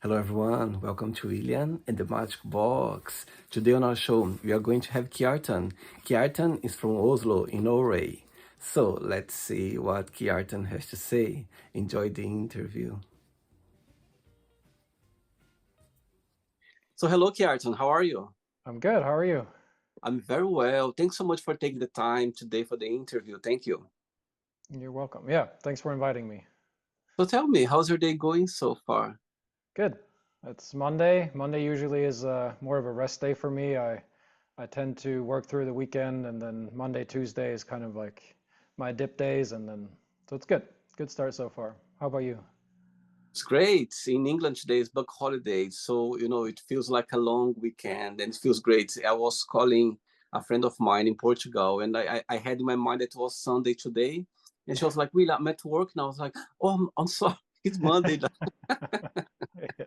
Hello, everyone. Welcome to William and the Magic Box. Today on our show, we are going to have Kjartan. Kjartan is from Oslo in Norway. So let's see what Kjartan has to say. Enjoy the interview. So hello, Kjartan. How are you? I'm good. How are you? I'm very well. Thanks so much for taking the time today for the interview. Thank you. You're welcome. Yeah, thanks for inviting me. So tell me, how's your day going so far? Good. It's Monday. Monday usually is more of a rest day for me. I tend to work through the weekend, and then Monday, Tuesday is kind of like my dip days, and then so it's good. Good start so far. How about you? It's great. In England today is bank holiday, so it feels like a long weekend and it feels great. I was calling a friend of mine in Portugal, and I had in my mind that it was Sunday today, and she was like, "Will, I'm at work now." I was like, "Oh, I'm sorry, it's Monday." Yeah.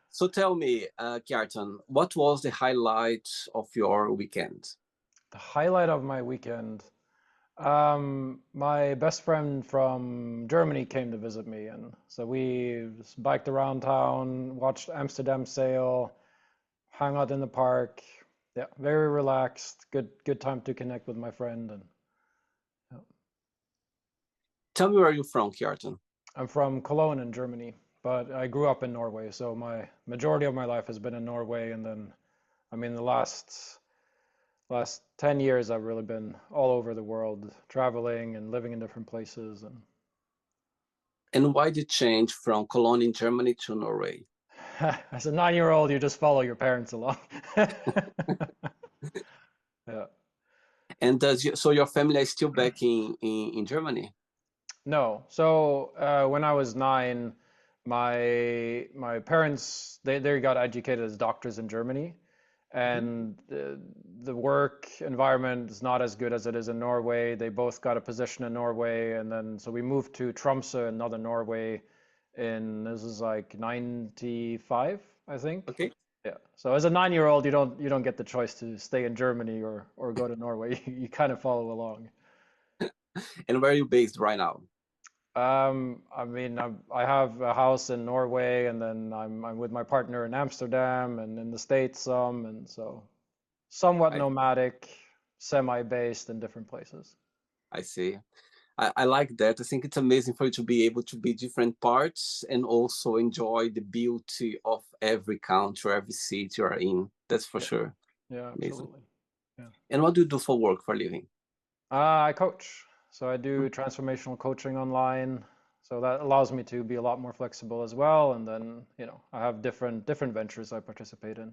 So tell me, Kjartan, what was the highlight of your weekend? The highlight of my weekend. My best friend from Germany came to visit me, and so we just biked around town, watched Amsterdam sail, hung out in the park. Yeah, very relaxed. Good time to connect with my friend. And yeah. Tell me where you're from, Kjartan. I'm from Cologne in Germany, but I grew up in Norway, so my majority of my life has been in Norway. And then, I mean, the last 10 years, I've really been all over the world, traveling and living in different places. And And why did you change from Cologne in Germany to Norway? as a 9-year old, you just follow your parents along. Yeah. And so your family is still back in Germany? No. So when I was 9, my parents they got educated as doctors in Germany, Mhm. and the work environment is not as good as it is in Norway. They both got a position in Norway, and then so we moved to Tromsø in northern Norway. In this is like 95, I think. Okay. Yeah. So as a 9-year old, you don't get the choice to stay in Germany or go to Norway. You kind of follow along. And where are you based right now? I mean, I have a house in Norway, and then I'm with my partner in Amsterdam and in the States some, and so somewhat I nomadic, semi-based in different places. I see. I like that. I think it's amazing for you to be able to be different parts and also enjoy the beauty of every country, every city you are in. That's for Yeah, sure. yeah, Amazing. absolutely. Yeah. And what do you do for work for a living? I coach, so I Hmm. do transformational coaching online. So that allows me to be a lot more flexible as well. And then, I have different ventures I participate in.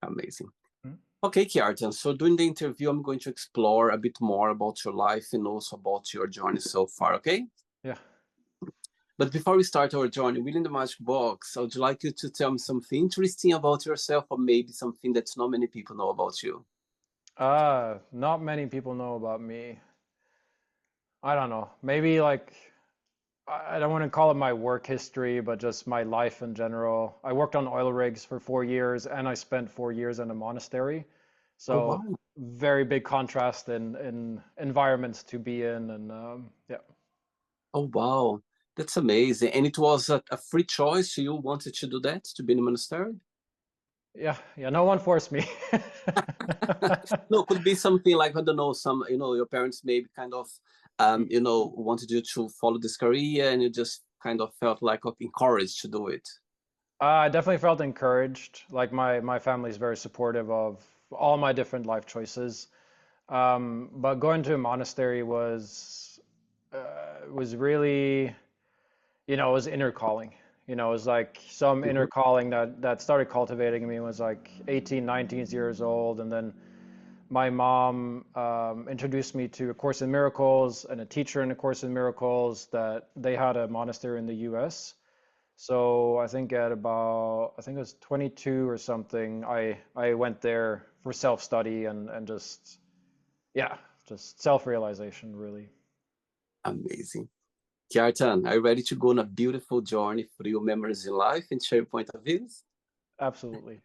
Amazing. Mm. Okay, Kjartan. So during the interview, I'm going to explore a bit more about your life and also about your journey so far, okay? Yeah. But before we start our journey within the Magic Box, I would like you to tell me something interesting about yourself or maybe something that not many people know about you. Not many people know about me. I don't know. Maybe like I don't want to call it my work history, but just my life in general. I worked on oil rigs for 4 years, and I spent 4 years in a monastery. Oh, So wow. very big contrast in environments to be in, and yeah, Oh, wow. That's amazing. And it was a free choice. You wanted to do that, to be in a monastery? yeah, yeah. No one forced me. No, could be something like, I don't know, your parents maybe kind of, wanted you to follow this career and you just kind of felt like encouraged to do it. I definitely felt encouraged. Like my family is very supportive of all my different life choices. But going to a monastery was really, it was inner calling. It was like some inner Mhm. calling that started cultivating me when I was like 18, 19 years old. And then my mom introduced me to A Course in Miracles and a teacher in A Course in Miracles that they had a monastery in the US. So I think I think it was 22 or something, I went there for self-study and just, yeah, just self-realization, really. Amazing. Kjartan, are you ready to go on a beautiful journey through your memories in life and share your point of views? Absolutely.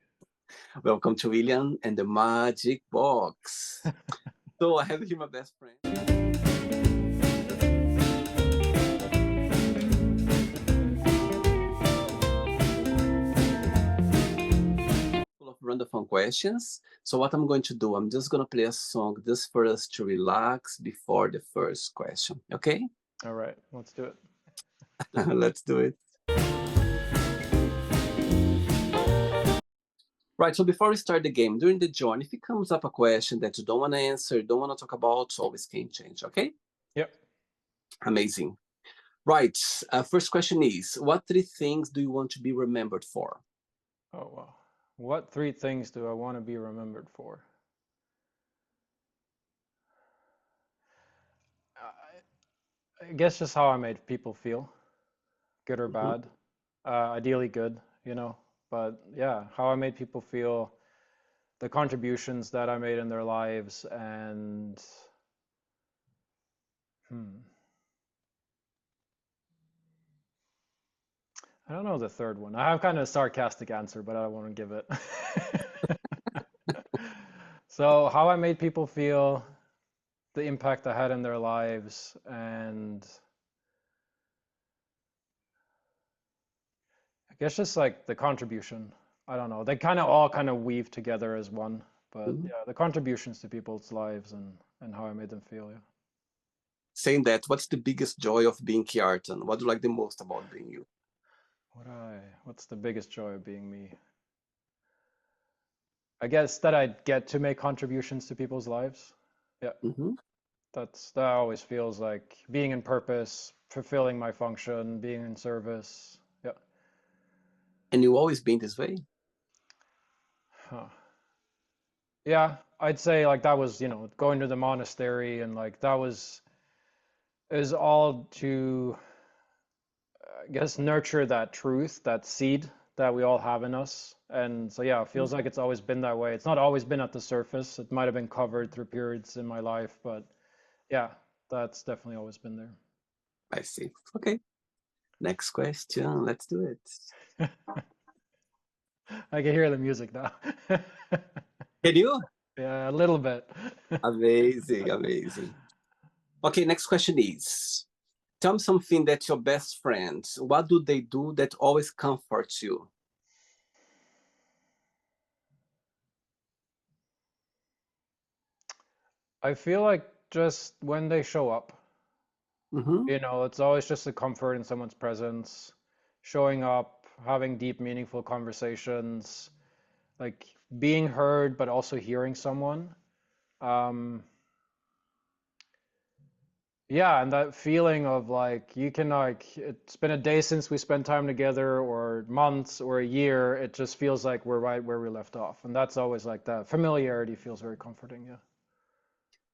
Welcome to William and the Magic Box. So I have here my best friend. random fun questions. So what I'm going to do, I'm just going to play a song just for us to relax before the first question. Okay? All right, let's do it. Let's do it. Right, so before we start the game, during the join, if it comes up a question that you don't want to answer, don't want to talk about, always can change, okay? Yep. Amazing. Right, first question is, what three things do you want to be remembered for? Oh, wow. What three things do I want to be remembered for? I guess just how I made people feel, good or Mhm. bad. Ideally good, you know. But yeah, how I made people feel, the contributions that I made in their lives, and I don't know the third one. I have kind of a sarcastic answer, but I don't want to give it. So how I made people feel, the impact I had in their lives, and I guess just like the contribution. I don't know. They kind of all kind of weave together as one. But Mhm. yeah, the contributions to people's lives and how I made them feel. Yeah. Saying that, what's the biggest joy of being Kjartan? What do you like the most about being you? What's the biggest joy of being me? I guess that I get to make contributions to people's lives. Yeah, Hmm. that always feels like being in purpose, fulfilling my function, being in service. Yeah. And you always been this way? Huh. Yeah, I'd say like that was, going to the monastery, and like that was is all to, I guess, nurture that truth, that seed that we all have in us. And so yeah, it feels like it's always been that way. It's not always been at the surface. It might have been covered through periods in my life, but yeah, that's definitely always been there. I see. Okay. Next question. Let's do it. I can hear the music now. Can you? Yeah, a little bit. Amazing, amazing. Okay, next question is, tell me something that your best friends, what do they do that always comforts you? I feel like just when they show up, Mm-hmm. it's always just a comfort in someone's presence, showing up, having deep, meaningful conversations, like being heard, but also hearing someone. Um, yeah, and that feeling of like you can like it's been a day since we spent time together, or months, or a year. It just feels like we're right where we left off, and that's always like that. Familiarity feels very comforting. Yeah.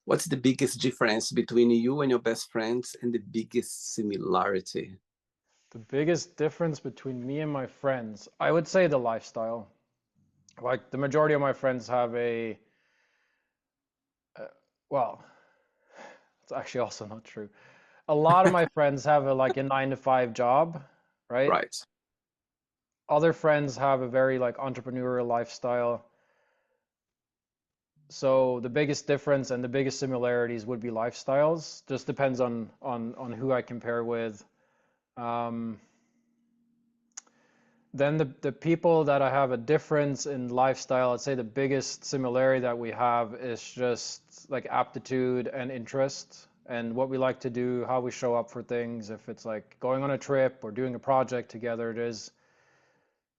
What's the biggest difference between you and your best friends and the biggest similarity? The biggest difference between me and my friends, I would say the lifestyle. Like the majority of my friends have well, it's actually also not true. A lot of my friends have like a 9 to 5 job, right? Right. Other friends have a very like entrepreneurial lifestyle. So the biggest difference and the biggest similarities would be lifestyles. Just depends on who I compare with. Um, then the people that I have a difference in lifestyle, I'd say the biggest similarity that we have is just like aptitude and interest and what we like to do, how we show up for things. If it's like going on a trip or doing a project together,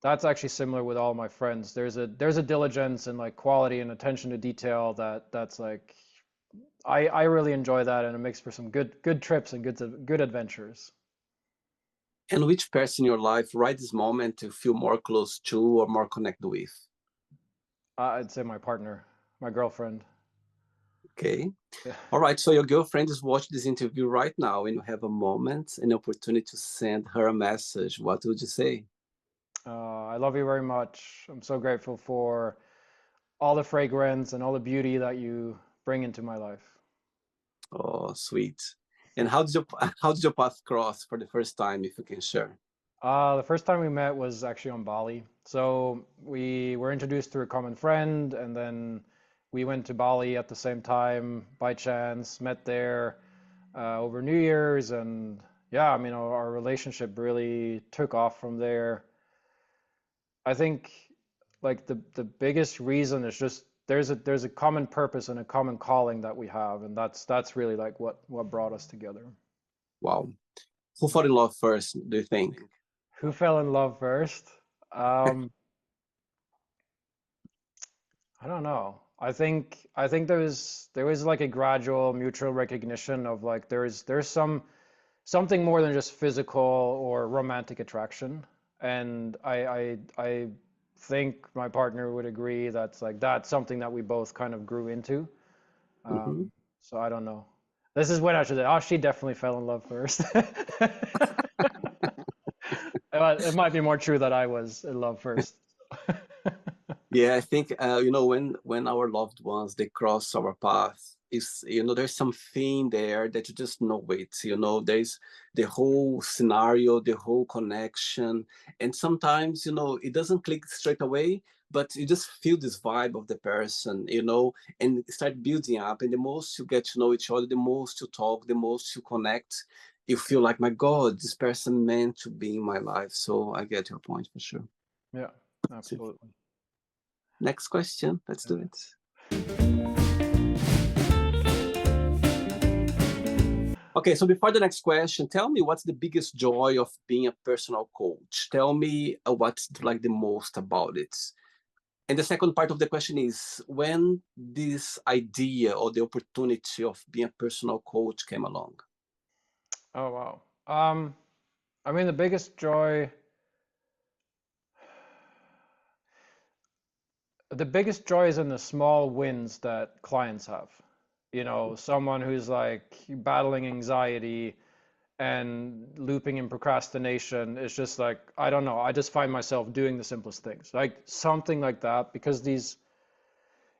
that's actually similar with all my friends. There's a diligence and like quality and attention to detail that's like I really enjoy that, and it makes for some good trips and good adventures. And which person in your life right this moment you feel more close to or more connected with? I'd say my partner, my girlfriend. Okay. Yeah. All right. So your girlfriend is watching this interview right now and you have a moment, an opportunity to send her a message. What would you say? I love you very much. I'm so grateful for all the fragrance and all the beauty that you bring into my life. Oh, sweet. And how did your path cross for the first time, if you can share? The first time we met was actually on Bali. So we were introduced through a common friend, and then we went to Bali at the same time by chance, met there over New Year's, and yeah, I mean, our relationship really took off from there. I think like the biggest reason is just there's a common purpose and a common calling that we have, and that's really like what brought us together. Wow. Who fell in love first, do you think? Who fell in love first? Um, I don't know. I think there was like a gradual mutual recognition of like there's something more than just physical or romantic attraction. And I think my partner would agree that's something that we both kind of grew into. Hmm. So I don't know. This is when I should say, oh, she definitely fell in love first. It might be more true that I was in love first. Yeah, I think when our loved ones they cross our path, is there's something there that you just know it. There's the whole scenario, the whole connection, and sometimes it doesn't click straight away, but you just feel this vibe of the person, and start building up. And the most you get to know each other, the most you talk, the most you connect, you feel like, my God, this person meant to be in my life. So I get your point for sure. Yeah, absolutely. Next question. Let's do it. Okay, so before the next question, tell me what's the biggest joy of being a personal coach? Tell me what's like the most about it. And the second part of the question is when this idea or the opportunity of being a personal coach came along. Oh wow. I mean, the biggest joy is in the small wins that clients have. Someone who's like battling anxiety and looping in procrastination is just like, I don't know, I just find myself doing the simplest things, like something like that, because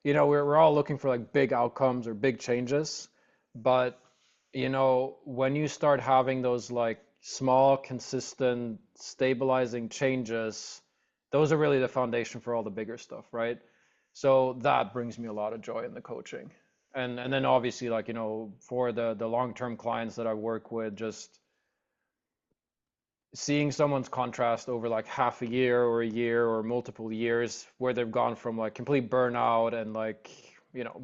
we're all looking for like big outcomes or big changes, but when you start having those like small, consistent, stabilizing changes, those are really the foundation for all the bigger stuff, right? So that brings me a lot of joy in the coaching. And then obviously, like, for the long-term clients that I work with, just seeing someone's contrast over like half a year or a year or multiple years, where they've gone from like complete burnout and like,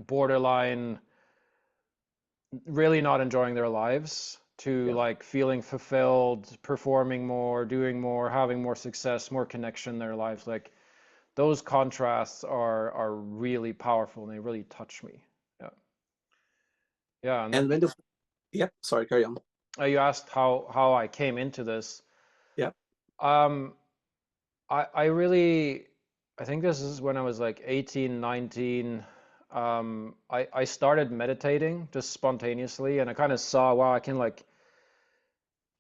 borderline really not enjoying their lives to Yeah. like feeling fulfilled, performing more, doing more, having more success, more connection in their lives. Like those contrasts are really powerful and they really touch me. Yeah. Yeah. And And then when the Yep, sorry, carry on. you asked how I came into this. Yeah. Um, I really, I think this is when I was like 18, 19. I started meditating just spontaneously, and I kind of saw, wow, I can like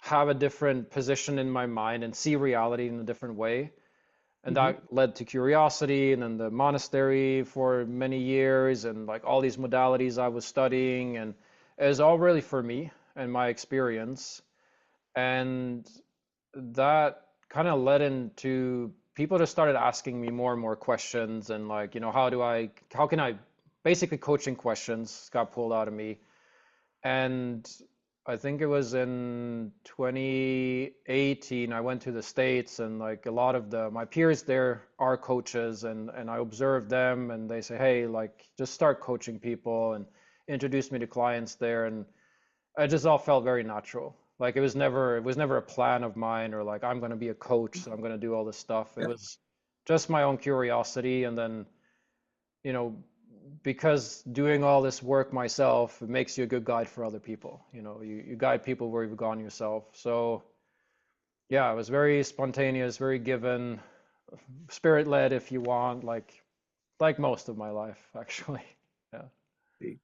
have a different position in my mind and see reality in a different way. And Hmm. that led to curiosity, and then the monastery for many years, and like all these modalities I was studying. And it was all really for me and my experience. And that kind of led into people just started asking me more and more questions, and like, how can I, basically coaching questions got pulled out of me. And I think it was in 2018, I went to the States, and like a lot of my peers there are coaches, and I observed them, and they say, hey, like just start coaching people, and introduce me to clients there. And it just all felt very natural. Like it was never a plan of mine, or like I'm going to be a coach, so I'm going to do all this stuff. It Yeah. was just my own curiosity. And then, you know, because doing all this work myself, it makes you a good guide for other people. You guide people where you've gone yourself. So yeah, it was very spontaneous, very given, spirit led, if you want, like most of my life, actually. Yeah. Okay.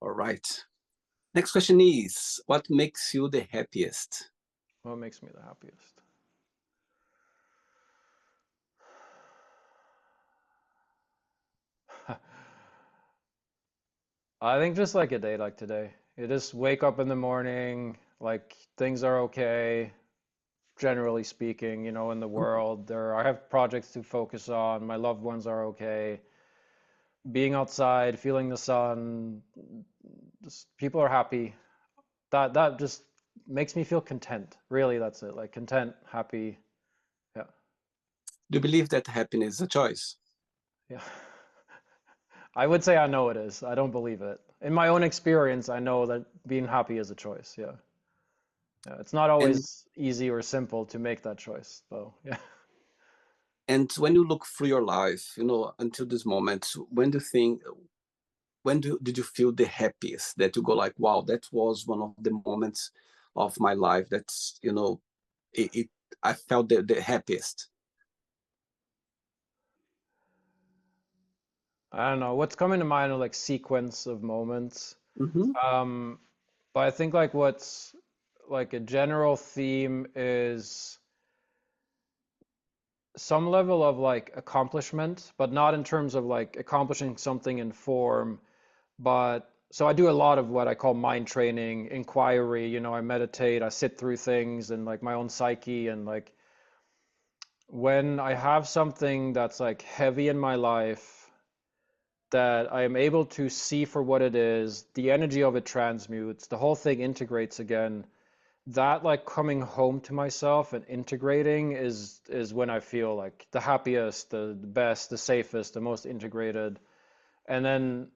All right. Next question is what makes you the happiest? What makes me the happiest? I think just like a day like today. You just wake up in the morning, like things are okay, generally speaking, in the world. I have projects to focus on, my loved ones are okay. Being outside, feeling the sun, just people are happy. That just makes me feel content. Really, that's it. Like content, happy. Yeah. Do you believe that happiness is a choice? Yeah. I would say I know it is. I don't believe it. In my own experience, I know that being happy is a choice. Yeah. Yeah. It's not And always easy or simple to make that choice, though. Yeah. and when you look through your life, until this moment, did you feel the happiest, that you go like, wow, that was one of the moments of my life that's, it I felt the happiest. I don't know. What's coming to mind are like sequence of moments. Hmm. Um, but I think like what's like a general theme is some level of like accomplishment, but not in terms of like accomplishing something in form, but so I do a lot of what I call mind training, inquiry, I meditate, I sit through things and like my own psyche and like when I have something that's like heavy in my life that I am able to see for what it is, the energy of it transmutes, the whole thing integrates again. That like coming home to myself and integrating is when I feel like the happiest, the best, the safest, the most integrated. And then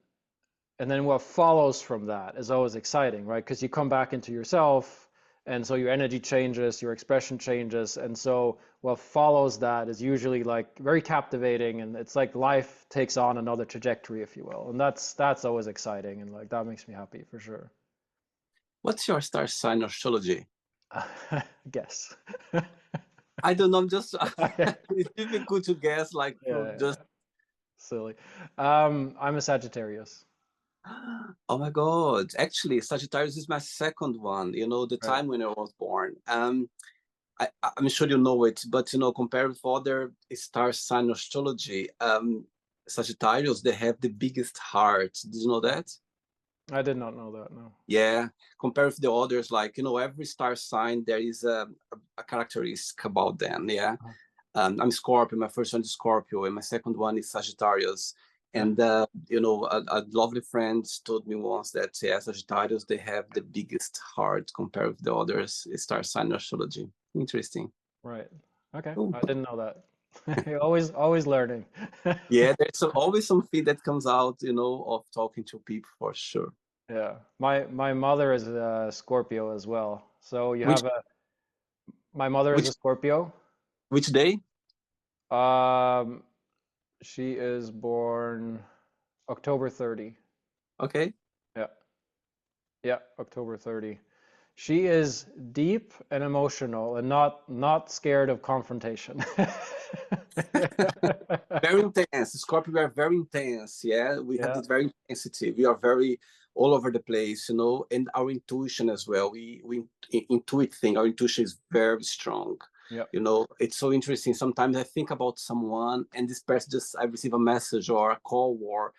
and then what follows from that is always exciting, right? Because you come back into yourself, and so your energy changes, your expression changes, and so what follows that is usually like very captivating, and it's like life takes on another trajectory, if you will, and that's always exciting, and like that makes me happy for sure. What's your star sign astrology? Guess. I don't know. I'm just it's difficult to guess. Like Yeah, just silly. I'm a Sagittarius. oh my God! Actually, Sagittarius is my second one. The Right. time when I was born. I'm sure you know it, but compared with other star sign astrology, Sagittarius, they have the biggest heart. Did you know that? I did not know that, no. Yeah, compared with the others, like every star sign there is a characteristic about them. Yeah. Uh-huh. I'm Scorpio. My first one is Scorpio, and my second one is Sagittarius. Yeah. And a lovely friend told me once that yeah, Sagittarius they have the biggest heart compared with the others star sign astrology. Interesting. Right. Okay. Oh. I didn't know that. You're always learning. Yeah, there's always something that comes out, of talking to people for sure. Yeah. My mother is a Scorpio as well. So you Which have a my mother is which a Scorpio. which day? Um, she is born October 30. Okay. Yeah. Yeah, October 30. She is deep and emotional and not scared of confrontation. Very intense. Scorpio, we are very intense. Yeah, we have Yeah. this very intensity. We are very all over the place, and our intuition as well. We intuit thing. Our intuition is very strong. Yeah. It's so interesting. Sometimes I think about someone, and this person just I receive a message or a call or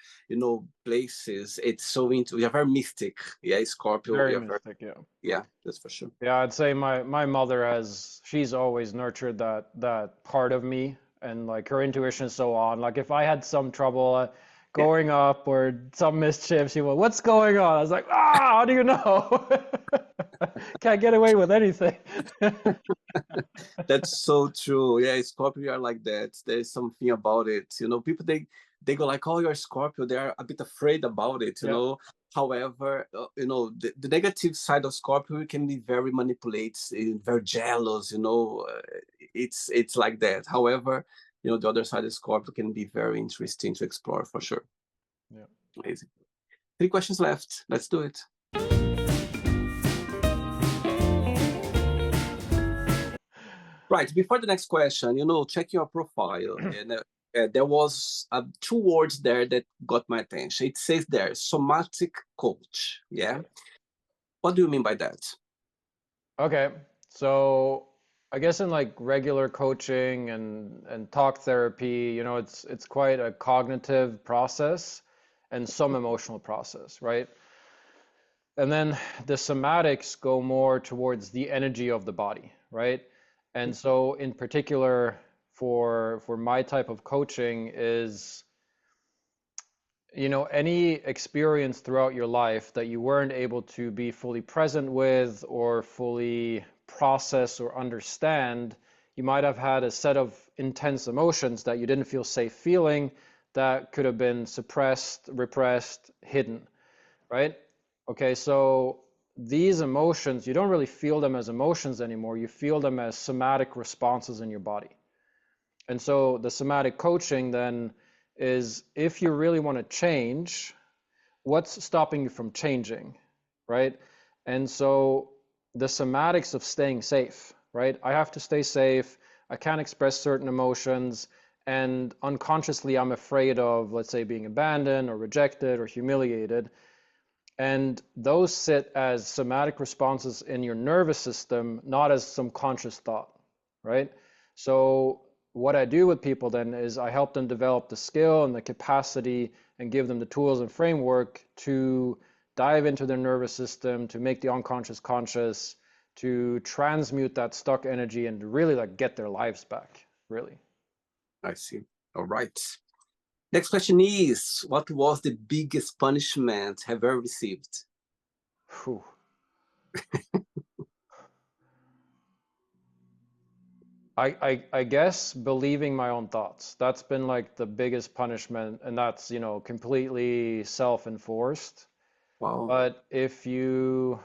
places. It's so into. We are very mystic. Yeah, Scorpio. Very We are very mystic, yeah. yeah. That's for sure. Yeah, I'd say my mother she's always nurtured that part of me and like her intuition is so on. Like if I had some trouble Yeah. growing up or some mischief, she went, "What's going on?" I was like, how do you know? Can't get away with anything. That's so true. Yeah, Scorpio are like that. There's something about it. People they go like, "Oh, you're Scorpio." They are a bit afraid about it. Yeah, However, the negative side of Scorpio can be very manipulative, very jealous. It's like that. However, the other side of Scorpio can be very interesting to explore for sure. yeah. Amazing. 3 questions left. Let's do it. Right. Before the next question, check your profile. And there was 2 words there that got my attention. It says there, somatic coach. Yeah. What do you mean by that? Okay, so I guess in like regular coaching and talk therapy, it's quite a cognitive process and some emotional process, right? And then the somatics go more towards the energy of the body, right? And so in particular for my type of coaching is any experience throughout your life that you weren't able to be fully present with or fully process or understand, you might have had a set of intense emotions that you didn't feel safe feeling that could have been suppressed, repressed, hidden, right? Okay, so these emotions, you don't really feel them as emotions anymore. You feel them as somatic responses in your body. And so the somatic coaching then is, if you really want to change, what's stopping you from changing, right? And so the somatics of staying safe, right? I have to stay safe. I can't express certain emotions. And unconsciously, I'm afraid of, let's say, being abandoned or rejected or humiliated. And those sit as somatic responses in your nervous system, not as some conscious thought, right? So what I do with people then is I help them develop the skill and the capacity and give them the tools and framework to dive into their nervous system, to make the unconscious conscious, to transmute that stuck energy and to really like get their lives back, really. I see. All right. Next question is, what was the biggest punishment have ever received? Whew. I guess believing my own thoughts. That's been like the biggest punishment, and that's, completely self-enforced. Wow. But if you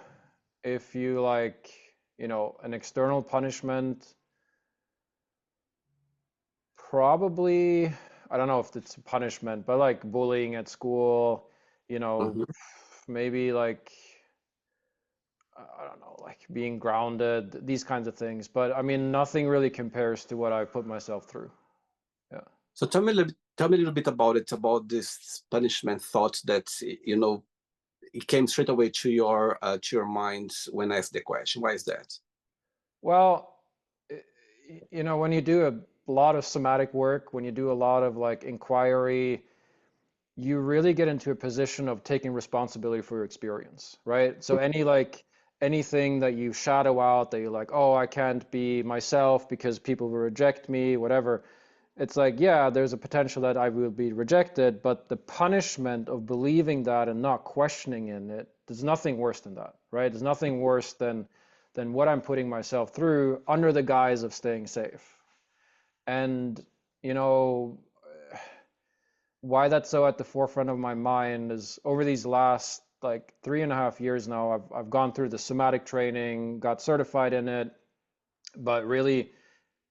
like, an external punishment, probably, I don't know if it's a punishment, but like bullying at school, you know, Mhm. maybe like, I don't know, like being grounded, these kinds of things. But I mean, nothing really compares to what I put myself through. Yeah. So tell me a little bit about it, about this punishment thought that, it came straight away to your mind when I asked the question. Why is that? Well, when you do a lot of somatic work, when you do a lot of like inquiry, you really get into a position of taking responsibility for your experience, right? So anything that you shadow out that you're like, oh, I can't be myself because people will reject me, whatever. It's like, yeah, there's a potential that I will be rejected, but the punishment of believing that and not questioning in it, there's nothing worse than that, right? There's nothing worse than what I'm putting myself through under the guise of staying safe. And, you know, why that's so at the forefront of my mind is over these last like 3.5 years now, I've gone through the somatic training, got certified in it, but really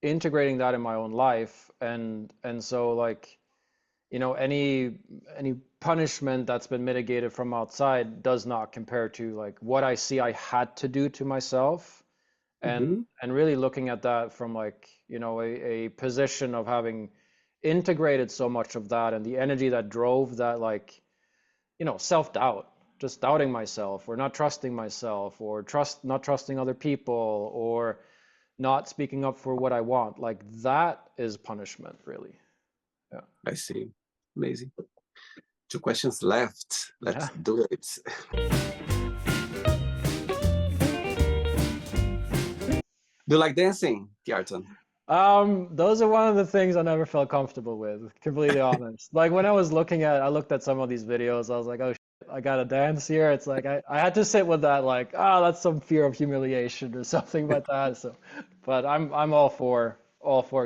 integrating that in my own life. And so like, any punishment that's been mitigated from outside does not compare to like what I see I had to do to myself, and Hmm. and really looking at that from like, a position of having integrated so much of that and the energy that drove that, like, self-doubt, just doubting myself or not trusting myself or not trusting other people or not speaking up for what I want. Like that is punishment, really. Yeah. I see. Amazing. Two questions left. Yeah. Let's do it. Do you like dancing, Kjartan? Those are one of the things I never felt comfortable with, completely honest. Like when I looked at some of these videos, I was like, oh shit, I gotta dance here. It's like I had to sit with that, like, oh, that's some fear of humiliation or something like that. So, but I'm all for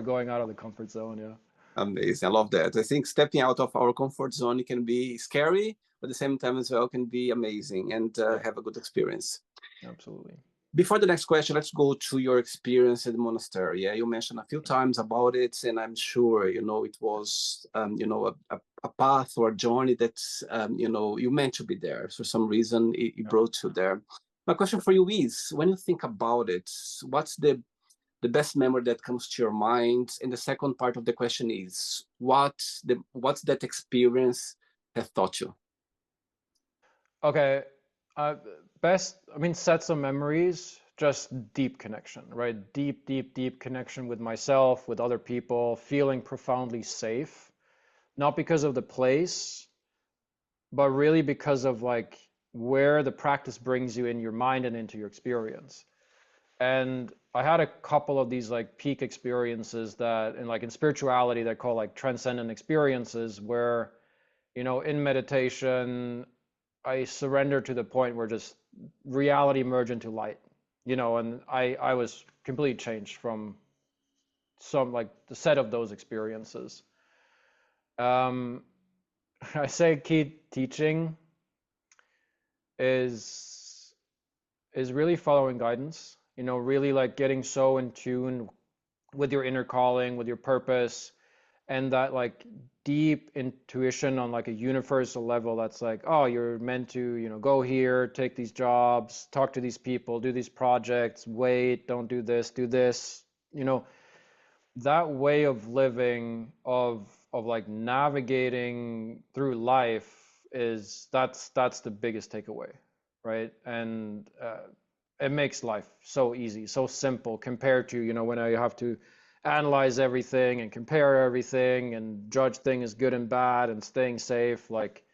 going out of the comfort zone, yeah. Amazing. I love that. I think stepping out of our comfort zone can be scary, but at the same time as well can be amazing and Yeah, have a good experience. absolutely. Before the next question, let's go to your experience at the monastery. Yeah, you mentioned a few times about it, and I'm sure it was a path or a journey that you meant to be there. For some reason, it Yeah. brought you there. My question for you is, when you think about it, what's the best memory that comes to your mind? And the second part of the question is, what's that experience has taught you? Okay. Uh, I mean, sets of memories, just deep connection, right? Deep, deep, deep connection with myself, with other people, feeling profoundly safe, not because of the place, but really because of like where the practice brings you in your mind and into your experience. And I had a couple of these like peak experiences that in spirituality they call like transcendent experiences where, in meditation, I surrendered to the point where just reality merged into light, and I was completely changed from some like the set of those experiences. Um, I say key teaching is really following guidance. You know, really like getting so in tune with your inner calling, with your purpose, and that like deep intuition on like a universal level that's like, oh, you're meant to, you know, go here, take these jobs, talk to these people, do these projects, wait, don't do this, you know, that way of living, of like navigating through life is that's the biggest takeaway, right? And it makes life so easy, so simple compared to, you know, when I have to analyze everything and compare everything and judge things good and bad and staying safe. Like,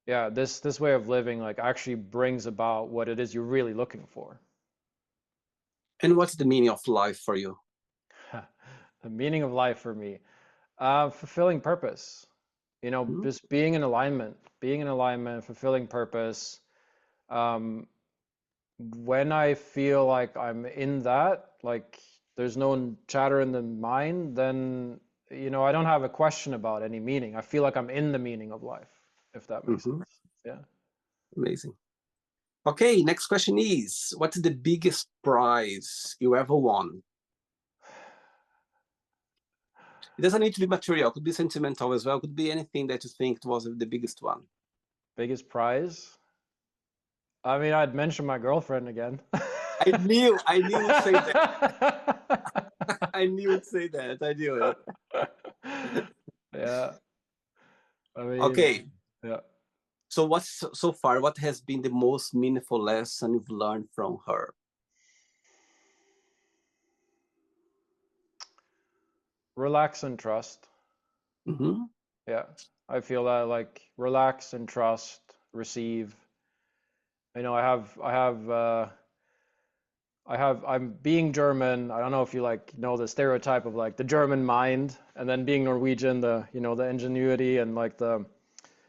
yeah, this way of living like actually brings about what it is you're really looking for. And what's the meaning of life for you? The meaning of life for me, fulfilling purpose. You know, Mhm. just being in alignment, fulfilling purpose. Um, when I feel like I'm in that, like there's no chatter in the mind, then, you know, I don't have a question about any meaning. I feel like I'm in the meaning of life, if that makes Mhm. sense. Yeah. Amazing. Okay, next question is, what's the biggest prize you ever won? It doesn't need to be material, it could be sentimental as well, it could be anything that you think was the biggest one. Biggest prize? I mean, I'd mention my girlfriend again. I knew you'd say that. I knew you'd say that. I knew it. Yeah. I mean, Okay, yeah. so what's so far, what has been the most meaningful lesson you've learned from her? Relax and trust. Hmm. Yeah. I feel that like relax and trust, receive. You know, I'm being German. I don't know if you like know the stereotype of like the German mind, and then being Norwegian, the, you know, the ingenuity and like the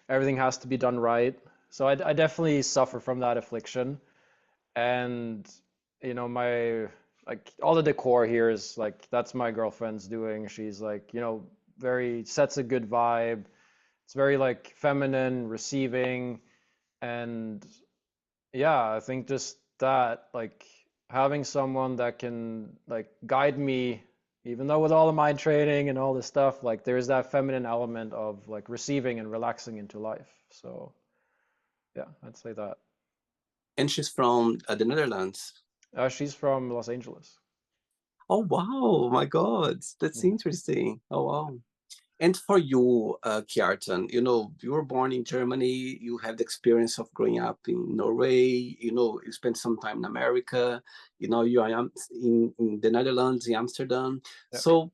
everything has to be done right. So I definitely suffer from that affliction. And, you know, my like all the decor here is like that's my girlfriend's doing. She's like, you know, very sets a good vibe. It's very like feminine, receiving, and yeah, I think just that, like having someone that can like guide me, even though with all of my training and all this stuff, like there's that feminine element of like receiving and relaxing into life. So yeah, I'd say that. And she's from the Netherlands. She's from Los Angeles. Oh, wow. My God. That's Mhm. interesting. Oh, wow. And for you, Kjartan, you know, you were born in Germany, you have the experience of growing up in Norway, you know, you spent some time in America, you know, you are in the Netherlands, in Amsterdam. Yeah. So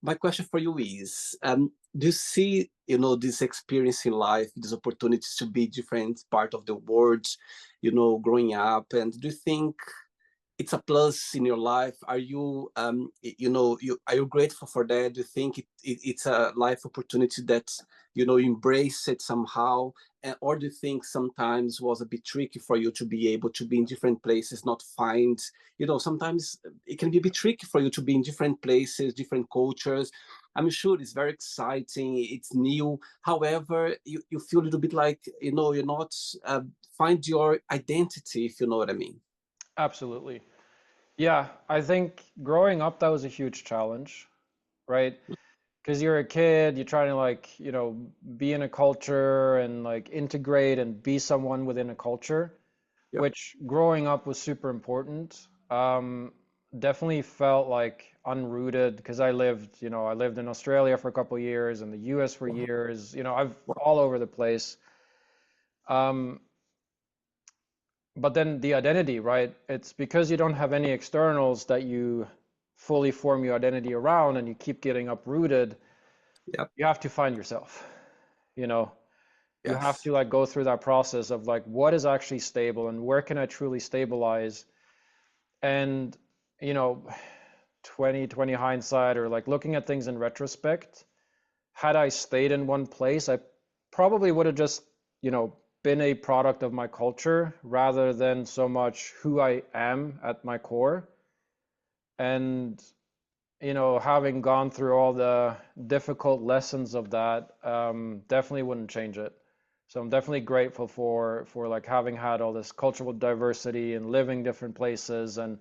my question for you is, do you see, you know, this experience in life, these opportunities to be different part of the world, you know, growing up, and do you think it's a plus in your life? Are you you know, you are you grateful for that? Do you think it's a life opportunity that, you know, you embrace it somehow? Or do you think sometimes was a bit tricky for you to be able to be in different places, not find, you know, sometimes it can be a bit tricky for you to be in different places, different cultures. I'm sure it's very exciting, it's new, however you feel a little bit like, you know, you're not find your identity, if you know what I mean. Absolutely. Yeah, I think growing up that was a huge challenge, right? Because you're a kid, you're trying to like, you know, be in a culture and like integrate and be someone within a culture, Yep. which growing up was super important. Definitely felt like unrooted because I lived, you know, I lived in Australia for a couple of years and the US for Wow. years, you know, I've all over the place. Um, but then the identity, right? It's because you don't have any externals that you fully form your identity around and you keep getting uprooted, Yep. you have to find yourself, you know. You have Yes. to like go through that process of like what is actually stable and where can I truly stabilize. And, you know, 2020 hindsight or like looking at things in retrospect, had I stayed in one place, I probably would have just, you know, been a product of my culture rather than so much who I am at my core. And having gone through all the difficult lessons of that, definitely wouldn't change it. So I'm definitely grateful for like having had all this cultural diversity and living different places, and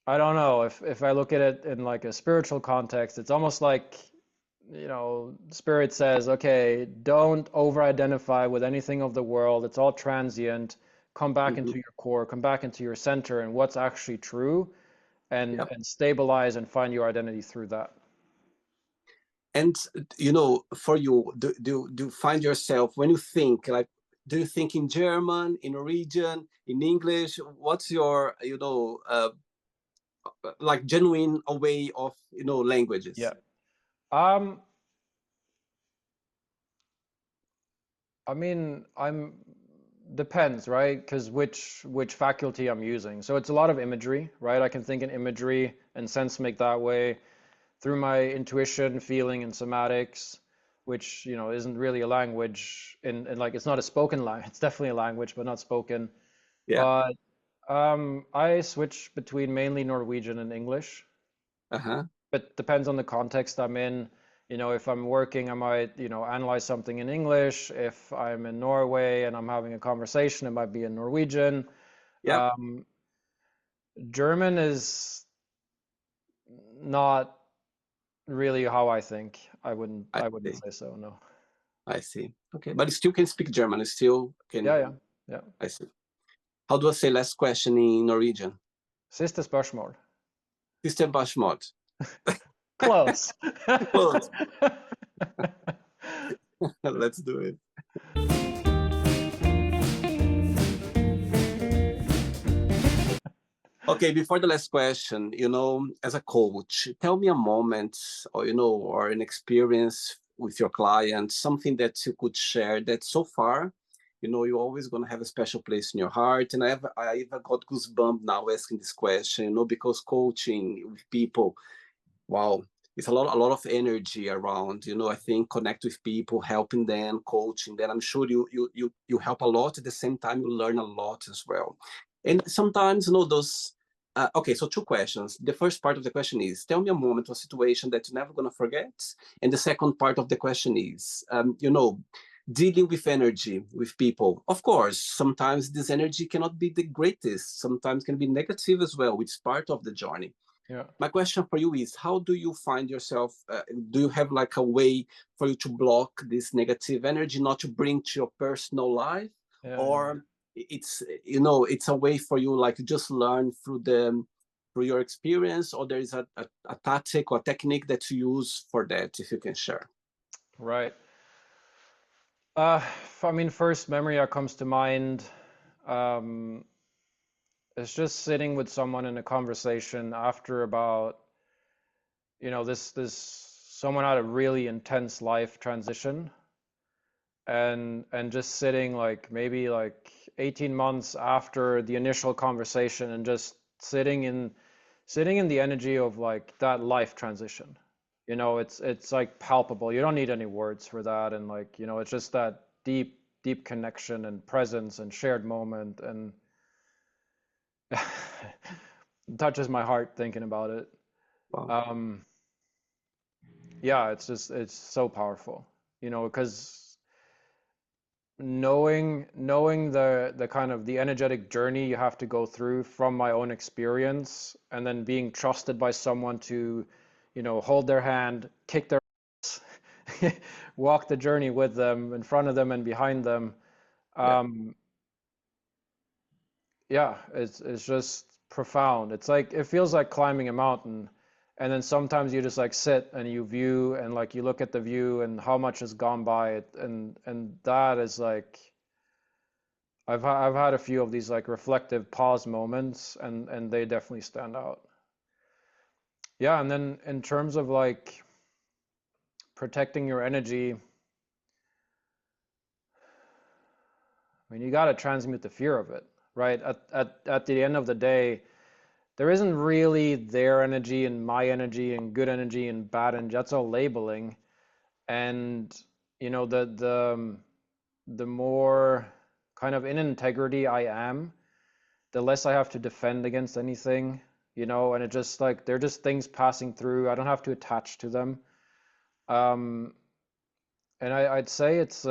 I don't know, if I look at it in like a spiritual context, it's almost like, Spirit says, okay, don't over-identify with anything of the world. It's all transient. Come back Hmm. into your core, come back into your center and what's actually true, and Yeah. stabilize and find your identity through that. And for you, do you find yourself when you think like, do you think in German, in Norwegian, in English? What's your like genuine way of Yeah. languages? Um, I mean, I'm depends, right? Because which faculty I'm using. So it's a lot of imagery, right? I can think in imagery and sense make that way through my intuition, feeling, and somatics, which isn't really a language in like it's not a spoken language. It's definitely a language, but not spoken. Yeah. But I switch between mainly Norwegian and English, Uh-huh. but depends on the context I'm in. If I'm working, I might, analyze something in English. If I'm in Norway and I'm having a conversation, it might be in Norwegian. Yeah. Um, German is not really how I think. I I wouldn't see. say so, no. I see. Okay, but you still can speak German. You still Yeah, can. yeah, yeah. I see. How do I say last question in Norwegian? Siste spørsmål. System Bashmot. Close. Close. Let's do it. Okay, before the last question, as a coach, tell me a moment or or an experience with your client, something that you could share that so far, you're always gonna have a special place in your heart. And I even got goosebumps now asking this question, because coaching with people, wow, it's a lot of energy around. I think connect with people, helping them, coaching them. I'm sure you help a lot. At the same time, you learn a lot as well. And sometimes, those. Okay, so two questions. The first part of the question is, tell me a moment or situation that you're never gonna forget. And the second part of the question is, dealing with energy with people. Of course, sometimes this energy cannot be the greatest. Sometimes can be negative as well, which is part of the journey. Yeah, My question for you is, how do you find yourself? Do you have like a way for you to block this negative energy, not to bring to your personal life? yeah, yeah. Or it's a way for you, like, just learn through your experience? Or there is a tactic or technique that you use for that, if you can share? Right. I mean, first memory that comes to mind, um, is just sitting with someone in a conversation after about, this someone had a really intense life transition, and just sitting like maybe like 18 months after the initial conversation, and just sitting in the energy of like that life transition. It's like palpable. You don't need any words for that, and like, it's just that deep connection and presence and shared moment, and it touches my heart thinking about it. Wow. Um, yeah, it's so powerful, because knowing the kind of the energetic journey you have to go through from my own experience, and then being trusted by someone to, hold their hand, kick their ass, walk the journey with them, in front of them and behind them. Yeah. Um, yeah, it's just profound. It's like it feels like climbing a mountain, and then sometimes you just like sit and you view, and like you look at the view and how much has gone by it, and that is like I've had a few of these like reflective pause moments, and they definitely stand out. Yeah, and then in terms of like protecting your energy, I mean, you got to transmute the fear of it, right? At the end of the day, there isn't really their energy and my energy and good energy and bad energy. That's all labeling. And the more kind of in integrity I am, the less I have to defend against anything. you know, and it just like they're just things passing through. I don't have to attach to them. Um, and I'd say it's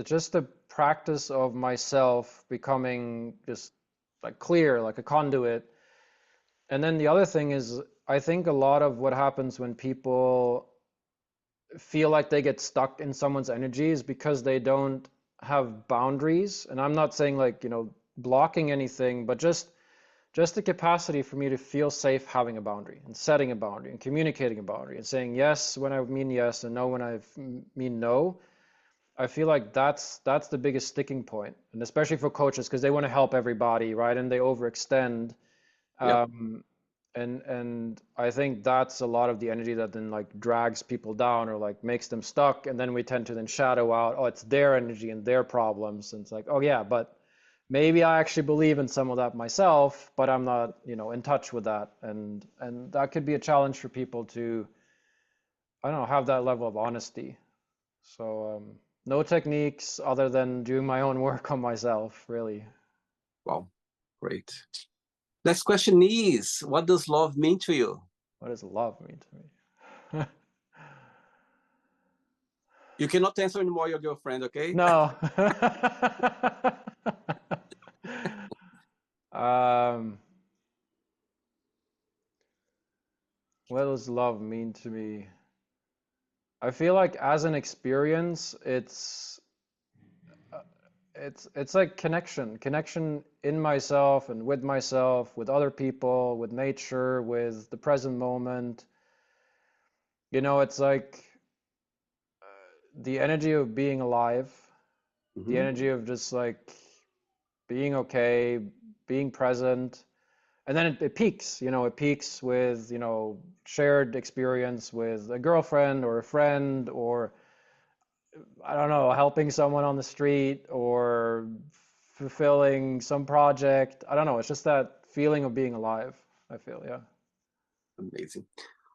just a practice of myself becoming just like clear, like a conduit. And then the other thing is, I think a lot of what happens when people feel like they get stuck in someone's energy is because they don't have boundaries. And I'm not saying like, you know, blocking anything, but just the capacity for me to feel safe having a boundary and setting a boundary and communicating a boundary and saying yes when I mean yes and no when I mean no. I feel like that's the biggest sticking point, and especially for coaches because they want to help everybody, right? And they overextend. Yep. And I think that's a lot of the energy that then like drags people down or like makes them stuck, and then we tend to then shadow out, oh, it's their energy and their problems, and it's like, oh yeah, but maybe I actually believe in some of that myself, but I'm not, you know, in touch with that, and that could be a challenge for people to, I don't know, have that level of honesty. So no techniques other than doing my own work on myself, really. Wow, great. Next question is, what does love mean to you? What does love mean to me? You cannot answer anymore your girlfriend, okay? No. um, what does love mean to me? I feel like as an experience, it's like connection in myself and with other people, with nature, with the present moment. You know, it's like the energy of being alive, the Mm-hmm. energy of just like being okay, being present. And then it peaks, you know, it peaks with, you know, shared experience with a girlfriend or a friend or, I don't know, helping someone on the street or fulfilling some project. I don't know. It's just that feeling of being alive, I feel, yeah. Amazing.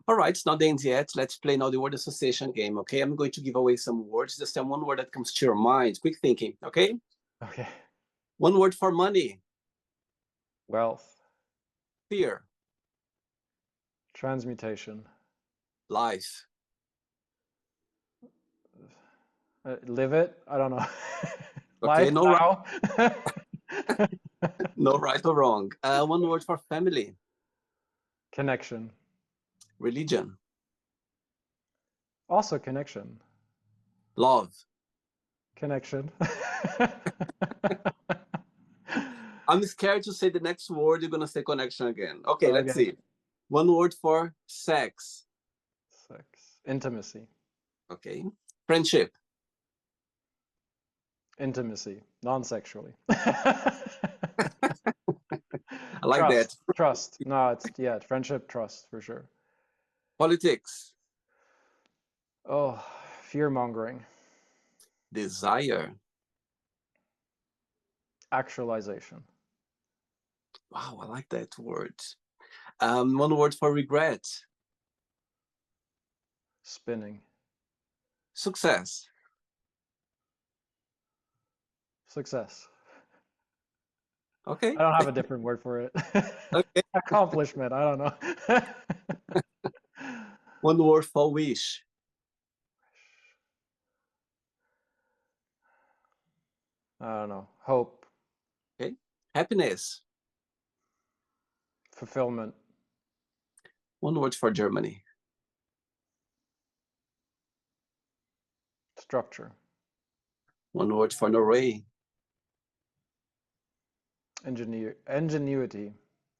All right, it's not the end yet. Let's play now the word association game, okay? I'm going to give away some words. Just tell one word that comes to your mind. Quick thinking, okay? Okay. One word for money. Wealth, Fear. transmutation, Life. live it. I don't know. Okay, Life no right, now. no right or wrong. One word for family. Connection. Religion. Also connection. Love. Connection. I'm scared to say the next word. You're going to say connection again. Okay, let's Okay. see. One word for sex. Sex. Intimacy. Okay. Friendship. Intimacy. Non-sexually. I like that. Trust. Trust. No, it's, yeah, friendship, trust for sure. Politics. Oh, fear mongering. Desire. Actualization. Wow, I like that word. One word for regret. Spinning. Success. Success. Okay. I don't have a different word for it. Okay. Accomplishment. I don't know. One word for wish. I don't know. Hope. Okay. Happiness. Fulfillment. One word for Germany. Structure. One word for Norway. Ingenuity.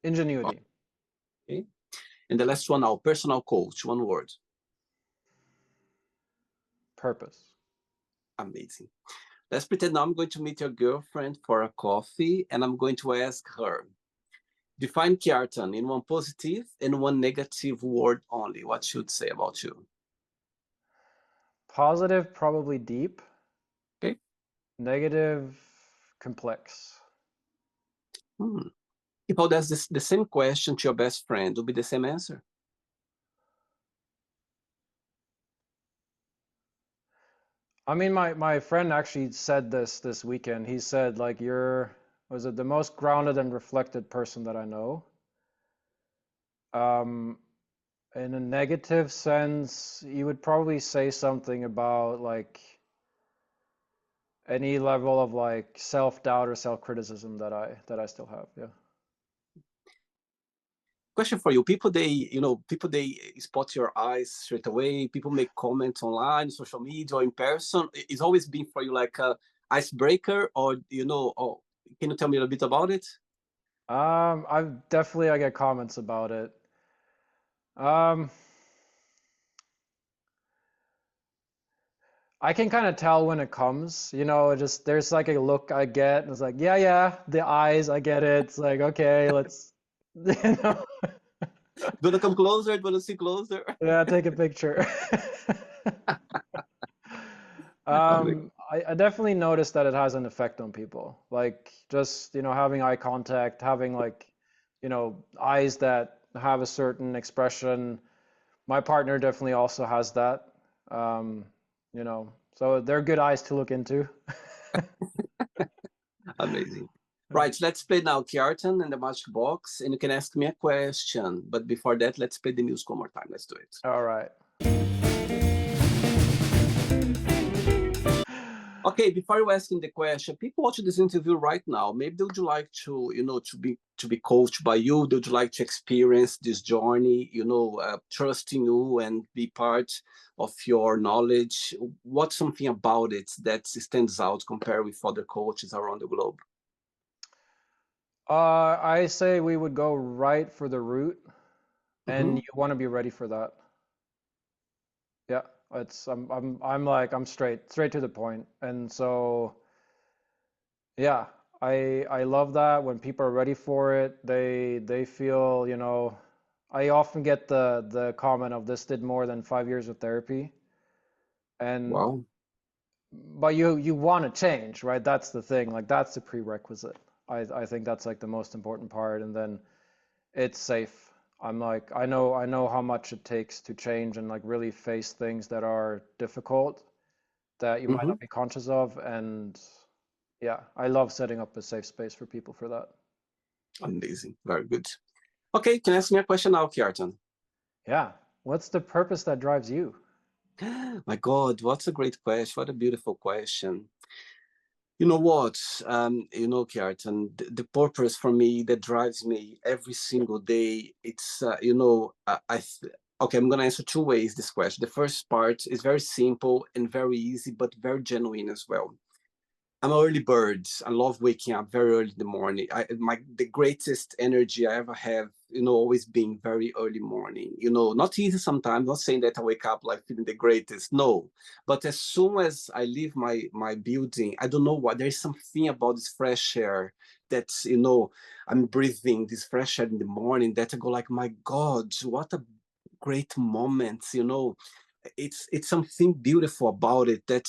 Ingenuity. Okay. And the last one now, personal coach. One word. Purpose. Amazing. Let's pretend now I'm going to meet your girlfriend for a coffee and I'm going to ask her, define Kjartan in one positive and one negative word only. What should say about you? Positive, probably deep. Okay. Negative, complex. If I ask the same question to your best friend, will be the same answer? I mean, my friend actually said this weekend. He said like, you're, was it the most grounded and reflected person that I know? Um, in a negative sense, you would probably say something about like any level of like self-doubt or self-criticism that I still have. Yeah. Question for you: people people they spot your eyes straight away. People make comments online, social media, or in person. It's always been for you like a icebreaker, or or can you tell me a little bit about it? I get comments about it. Um, I can kind of tell when it comes, just there's like a look I get, and it's like, yeah, yeah, the eyes, I get it. It's like, okay, let's, you know, Do you want to come closer? Do you want to see closer? yeah, take a picture. I definitely noticed that it has an effect on people. Like just, having eye contact, having like, eyes that have a certain expression. My partner definitely also has that. Um, so they're good eyes to look into. Amazing. Right, let's play now Kjartan and the Magic Box, and you can ask me a question. But before that, let's play the music one more time. Let's do it. All right. Okay, before you asking the question, people watching this interview right now, maybe they would like to, to be coached by you. They would like to experience this journey, trusting you and be part of your knowledge. What's something about it that stands out compared with other coaches around the globe? I say we would go right for the root, and Hmm. you want to be ready for that. Yeah, I'm straight to the point, and so yeah, I love that when people are ready for it. They feel, I often get the comment of this did more than 5 years of therapy, and Wow. but you want to change, right? That's the thing. Like that's the prerequisite. I think that's like the most important part, and then it's safe. I'm like I know how much it takes to change and like really face things that are difficult that you might Hmm. not be conscious of, and yeah, I love setting up a safe space for people for that. Amazing. Very good. Okay, can you ask me a question now, Kjartan? Yeah. What's the purpose that drives you? My God, what's a great question. What a beautiful question. You know what? Kjartan, the purpose for me that drives me every single day, it's, okay, I'm going to answer two ways this question. The first part is very simple and very easy, but very genuine as well. I'm an early bird. I love waking up very early in the morning. The greatest energy I ever have, always being very early morning. Not easy sometimes. Not saying that I wake up like feeling the greatest. No, but as soon as I leave my building, I don't know what. There's something about this fresh air that I'm breathing this fresh air in the morning that I go like, my God, what a great moment. It's something beautiful about it that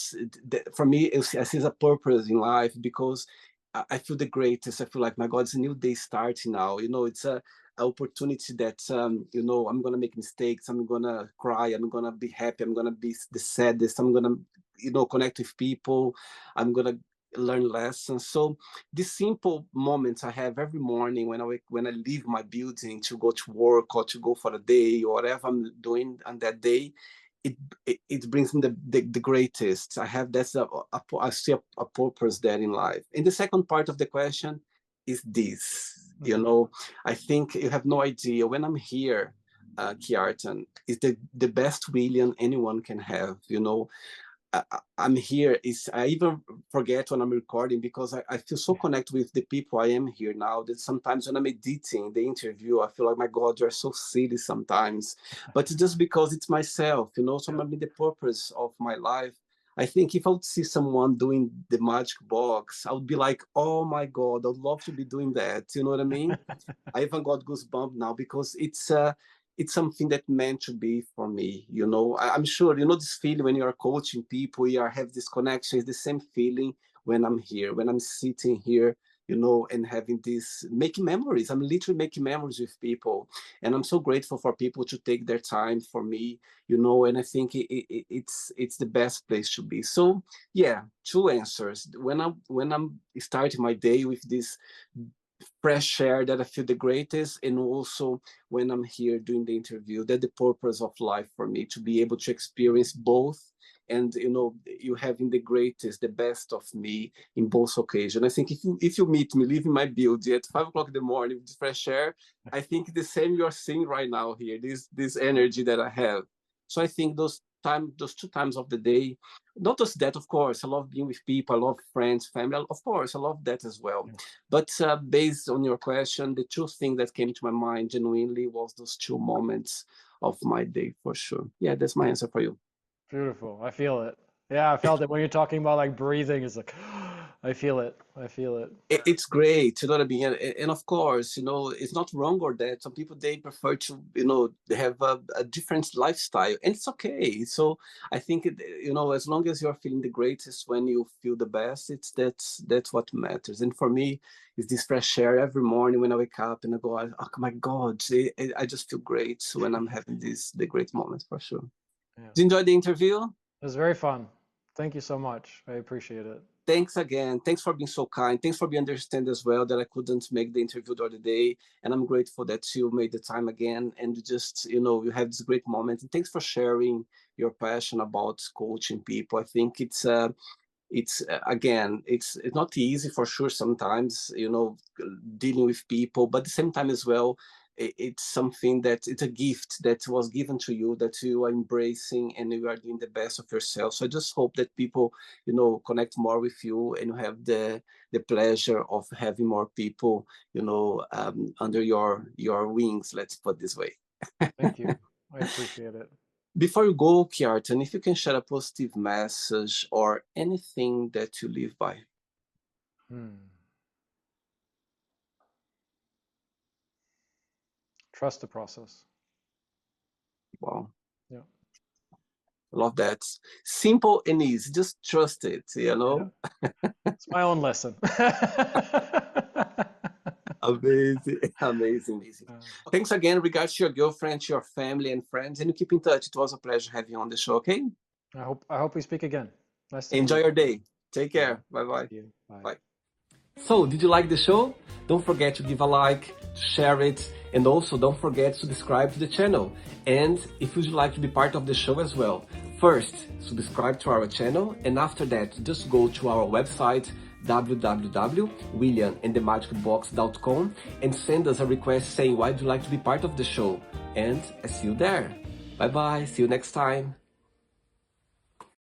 for me I see a purpose in life because I feel the greatest. I feel like my God, it's a new day starting now. It's a opportunity that I'm gonna make mistakes, I'm gonna cry, I'm gonna be happy, I'm gonna be the saddest, I'm gonna connect with people, I'm gonna learn lessons. So these simple moments I have every morning when I leave my building to go to work or to go for a day or whatever I'm doing on that day, it brings me the greatest. I have I see a purpose there in life. And the second part of the question is this. Hmm. I think you have no idea when I'm here, Kjartan, is the best William anyone can have. I'm here. I even forget when I'm recording because I feel so connected with the people I am here now that sometimes when I'm editing the interview, I feel like, my God, you're so silly sometimes. But it's just because it's myself, so Yeah. maybe the purpose of my life. I think if I would see someone doing the magic box, I would be like, oh my God, I'd love to be doing that. You know what I mean? I even got goosebumps now because it's something that meant to be for me. I'm sure this feeling when you are coaching people, you have this connection. It's the same feeling when I'm here, when I'm sitting here, and having this making memories. I'm literally making memories with people, and I'm so grateful for people to take their time for me. And I think it's the best place to be. So yeah, two answers. When I'm starting my day with this fresh air that I feel the greatest, and also when I'm here doing the interview, that the purpose of life for me to be able to experience both, and you having the greatest, the best of me in both occasions. I think if you meet me leaving my building at 5 o'clock in the morning with fresh air, I think the same you're seeing right now here, this energy that I have. So I think those 2 times of the day, not just that, of course, I love being with people, I love friends, family, of course, I love that as well. But based on your question, the two things that came to my mind genuinely was those 2 moments of my day, for sure. Yeah, that's my answer for you. Beautiful. I feel it. Yeah, I felt it when you're talking about like breathing. It's like, I feel it. I feel it. It's great, you know what I mean? And of course, it's not wrong or that. Some people, they prefer to, they have a different lifestyle, and it's okay. So I think, as long as you're feeling the greatest when you feel the best, that's what matters. And for me, it's this fresh air every morning when I wake up and I go, oh my God, I just feel great when I'm having the great moments, for sure. Yeah. Did you enjoy the interview? It was very fun. Thank you so much. I appreciate it. Thanks again. Thanks for being so kind. Thanks for being understanding as well that I couldn't make the interview the other day. And I'm grateful that you made the time again. And just, you have this great moment. And thanks for sharing your passion about coaching people. I think again, it's not easy for sure sometimes, dealing with people, but at the same time as well, it's something that it's a gift that was given to you, that you are embracing, and you are doing the best of yourself. So I just hope that people, connect more with you, and you have the pleasure of having more people, under your wings, let's put it this way. Thank you. I appreciate it. Before you go, Kjartan, if you can share a positive message or anything that you live by. Trust the process. Wow. Yeah. Love that. Simple and easy. Just trust it, Yeah. It's my own lesson. Amazing, amazing, amazing. Thanks again. Regards to your girlfriend, to your family and friends, and you keep in touch. It was a pleasure having you on the show, okay? I hope we speak again. Nice to meet Enjoy you. your day. Take care. Bye-bye. Bye. Bye. So, did you like the show? Don't forget to give a like, to share it, and also don't forget to subscribe to the channel. And if you'd like to be part of the show as well, first, subscribe to our channel, and after that, just go to our website, www.williamandthemagicbox.com, and send us a request saying why you'd like to be part of the show. And I see you there. Bye-bye. See you next time.